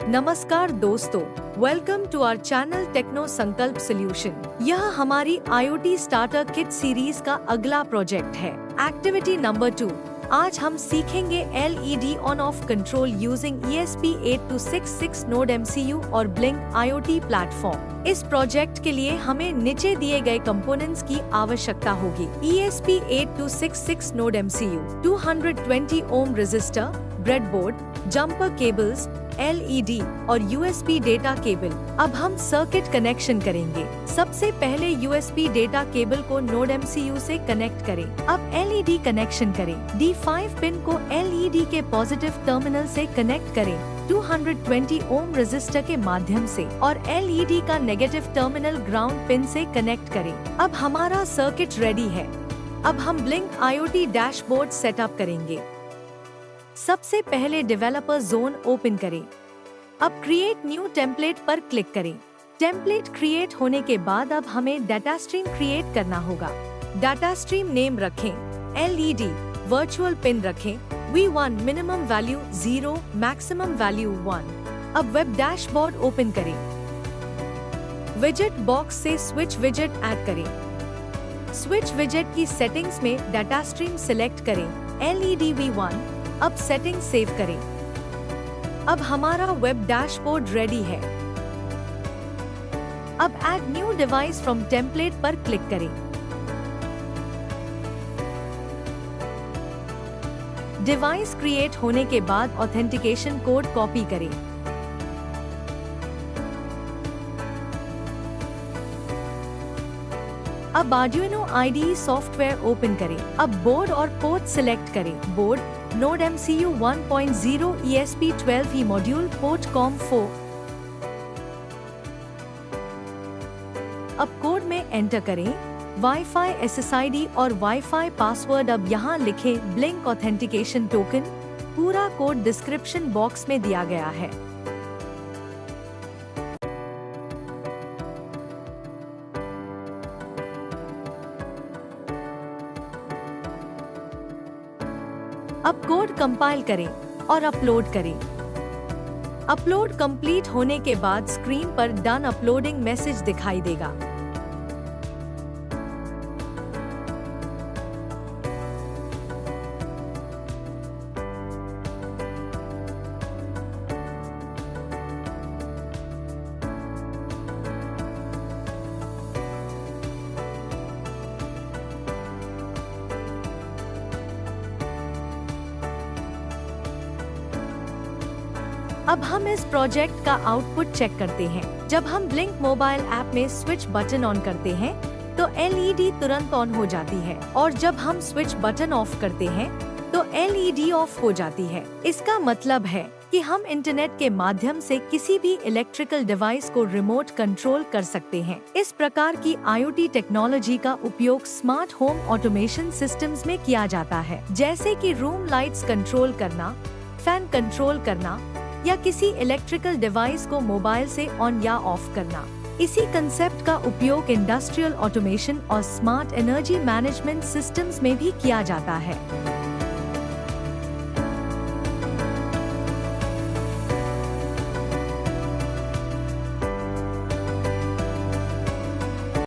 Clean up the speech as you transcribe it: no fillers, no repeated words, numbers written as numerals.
नमस्कार दोस्तों, welcome to our channel techno Sankalp solution. यह हमारी IoT स्टार्टर किट सीरीज का अगला प्रोजेक्ट है। Activity number 2। आज हम सीखेंगे LED on off control using ESP8266 node MCU और Blink IoT प्लेटफॉर्म। इस प्रोजेक्ट के लिए हमें नीचे दिए गए कंपोनेंट्स की आवश्यकता होगी। ESP8266 node MCU, 220 ohm resistor, breadboard, jumper cables, LED और USB डेटा केबल। अब हम सर्किट कनेक्शन करेंगे। सबसे पहले USB डेटा केबल को नोड MCU से कनेक्ट करें। अब LED कनेक्शन करें। D5 पिन को LED के पॉजिटिव टर्मिनल से कनेक्ट करें 220 ओम रेजिस्टर के माध्यम से और LED का नेगेटिव टर्मिनल ग्राउंड पिन से कनेक्ट करें। अब हमारा सर्किट रेडी है। अब हम ब्लिंक IoT डैशबोर्ड सेटअप करेंगे। सबसे पहले डेवलपर जोन ओपन करें। अब क्रिएट न्यू टेम्पलेट पर क्लिक करें। टेम्पलेट क्रिएट होने के बाद अब हमें डाटा स्ट्रीम क्रिएट करना होगा। डाटा स्ट्रीम नेम रखें, LED, वर्चुअल पिन रखें, V1 minimum value 0, maximum value 1। अब वेब डैशबोर्ड ओपन करें। विजेट बॉक्स से स्विच विजेट ऐड करें। स्विच विजेट की सेटिंग्स में डाटा स्ट्रीम सिलेक्ट करें, LED V1। अब सेटिंग सेव करें। अब हमारा वेब डैशबोर्ड रेडी है। अब add new device from template पर क्लिक करें। डिवाइस क्रिएट होने के बाद ऑथेंटिकेशन कोड कॉपी करें। अब Arduino IDE सॉफ्टवेयर ओपन करें। अब बोर्ड और पोर्ट सिलेक्ट करें। Board node MCU 1.0 ESP12E module port COM4। अब कोड में एंटर करें Wi-Fi SSID और Wi-Fi पासवर्ड। अब यहाँ लिखें ब्लिंक ऑथेंटिकेशन टोकन। पूरा कोड डिस्क्रिप्शन बॉक्स में दिया गया है। अब कोड कंपाइल करें और अपलोड करें। अपलोड कंप्लीट होने के बाद स्क्रीन पर डन अपलोडिंग मैसेज दिखाई देगा। अब हम इस प्रोजेक्ट का आउटपुट चेक करते हैं। जब हम ब्लिंक मोबाइल ऐप में स्विच बटन ऑन करते हैं तो LED तुरंत ऑन हो जाती है और जब हम स्विच बटन ऑफ करते हैं तो LED ऑफ हो जाती है। इसका मतलब है कि हम इंटरनेट के माध्यम से किसी भी इलेक्ट्रिकल डिवाइस को रिमोट कंट्रोल कर सकते हैं। इस प्रकार की IoT टेक्नोलॉजी का उपयोग स्मार्ट होम ऑटोमेशन सिस्टम्स में किया जाता है, जैसे कि रूम लाइट्स कंट्रोल करना, फैन कंट्रोल करना या किसी इलेक्ट्रिकल डिवाइस को मोबाइल से ऑन या ऑफ करना। इसी कंसेप्ट का उपयोग इंडस्ट्रियल ऑटोमेशन और स्मार्ट एनर्जी मैनेजमेंट सिस्टम्स में भी किया जाता है।